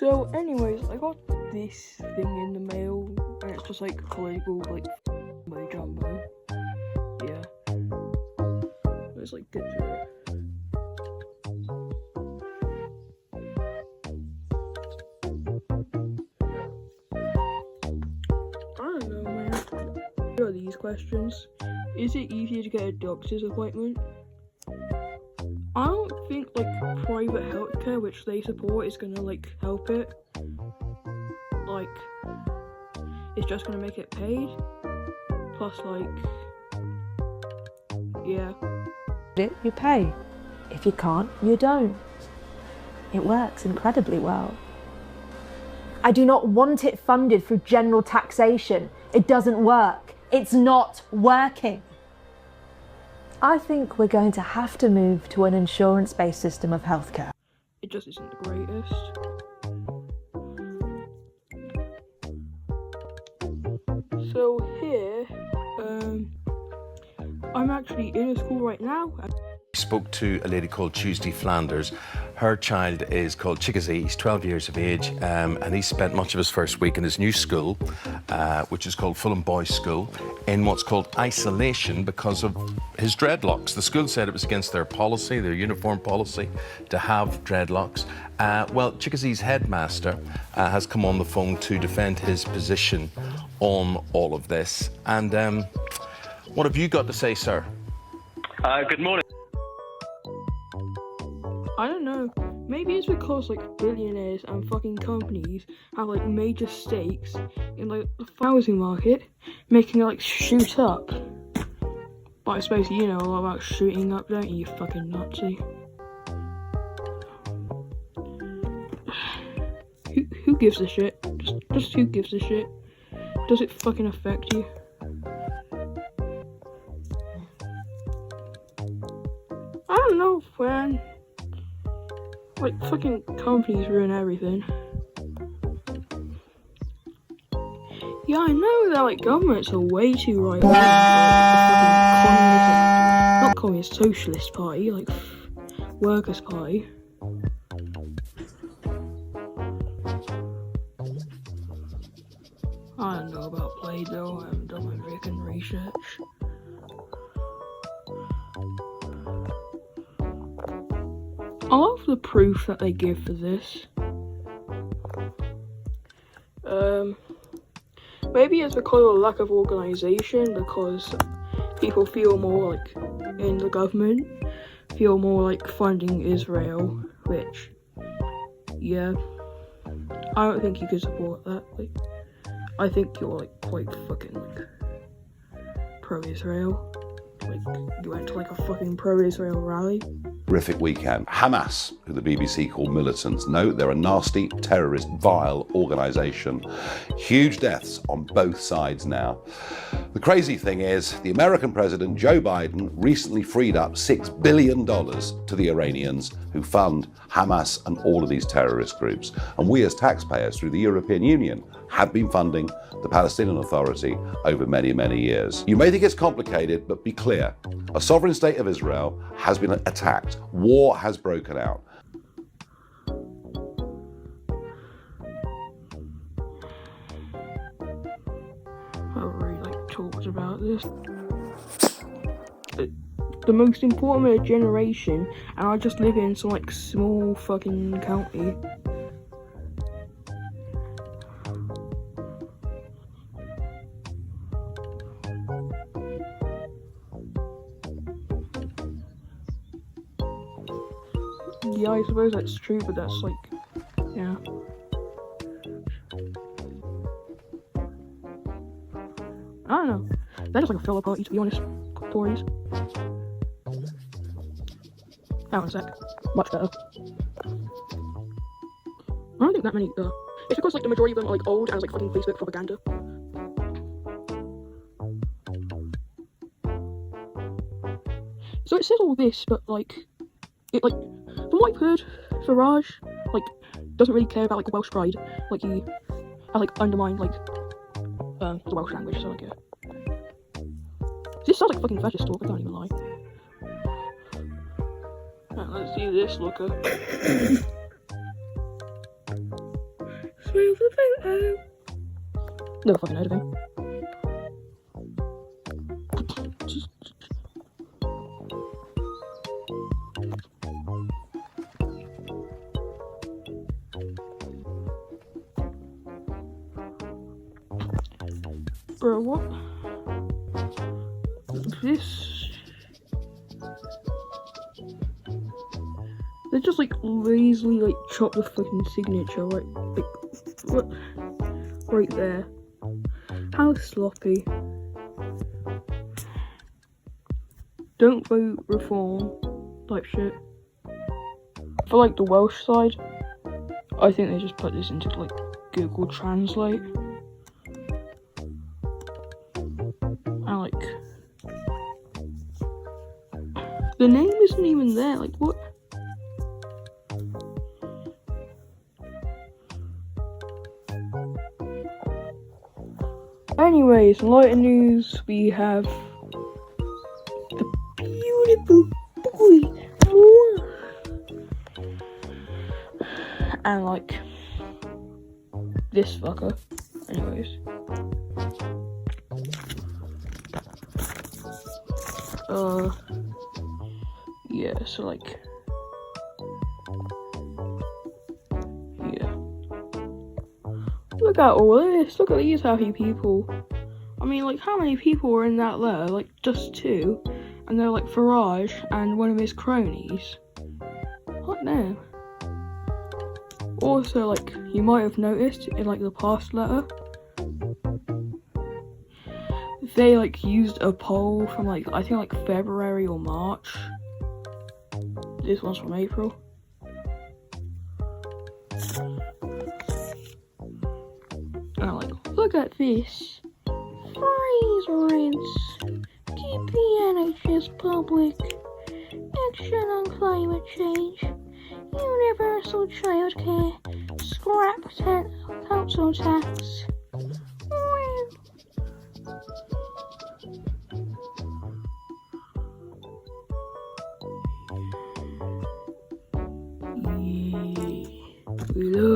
So, anyways, I got this thing in the mail, and it's just like political, like, jumbo. Yeah. Let's like get to it. I don't know, man. Here are these questions. Is it easier to get a doctor's appointment? I don't think like private healthcare, which they support, is gonna like help it. Like, it's just gonna make it paid. Plus, like, yeah. You pay. If you can't, you don't. It works incredibly well. I do not want it funded through general taxation. It doesn't work. It's not working. I think we're going to have to move to an insurance-based system of healthcare. It just isn't the greatest. So here, I'm actually in a school right now. I spoke to a lady called Tuesday Flanders. Her child is called Chickasee. He's 12 years of age, and he spent much of his first week in his new school, which is called Fulham Boys School, in what's called isolation because of his dreadlocks. The school said it was against their policy, their uniform policy, to have dreadlocks. Well, Chickasee's headmaster has come on the phone to defend his position on all of this. And what have you got to say, sir? Good morning. I don't know. Maybe it's because like billionaires and fucking companies have like major stakes in like the housing market, making it like shoot up. But I suppose you know a lot about shooting up, don't you, you fucking Nazi? Who gives a shit? Just who gives a shit? Does it fucking affect you? I don't know, man. Like, fucking companies ruin everything. Yeah, I know that, like, governments are way too right wing. Like, the fucking communist, not communist, socialist party, like, workers' party. I don't know about Play-Doh, I haven't done my freaking research. I love the proof that they give for this. Maybe it's because of a lack of organisation, because people feel more like in the government, feel more like funding Israel, which, yeah, I don't think you could support that. Like, I think you're like quite fucking like pro-Israel. Like, you went to like a fucking pro-Israel rally. Horrific weekend. Hamas, who the BBC call militants, no, they're a nasty, terrorist, vile organisation. Huge deaths on both sides now. The crazy thing is, the American President Joe Biden recently freed up $6 billion to the Iranians who fund Hamas and all of these terrorist groups. And we as taxpayers through the European Union have been funding the Palestinian Authority over many, many years. You may think it's complicated, but be clear. A sovereign state of Israel has been attacked. War has broken out. I really like talked about this. The most important of a generation, and I just live in some like small fucking county. Yeah, I suppose that's true, but that's like, yeah. I don't know. That is like a filler party, to be honest. Tories. Hang on a sec. Much better. I don't think that many, it's because like the majority of them are like old and it's like fucking Facebook propaganda. So it says all this, but like, it like, from what I've heard, Farage, like, doesn't really care about, like, Welsh pride. Like, he has, like, undermined, like, the Welsh language, so, like, yeah. This sounds like fucking fascist talk, I can't even lie. Right, let's see this looker. with the photo. No fucking heard of him. Bro, what? This... They just like lazily like chop the fucking signature right there. How sloppy. Don't vote reform type shit. For like the Welsh side, I think they just put this into like Google Translate. And like the name isn't even there, like what? Anyways, in lighter news, we have the beautiful boy. And like this fucker. Anyways. Yeah, so like yeah. Look at all this, look at these happy people. I mean, like, how many people were in that letter? Like, just 2. And they're like Farage and one of his cronies. What now? Also, like, you might have noticed in like the past letter, they like used a poll from like, I think like February or March. This one's from April. And I'm like, look at this. Freeze rents. Keep the NHS public. Action on climate change. Universal childcare. Scrap council tax. We love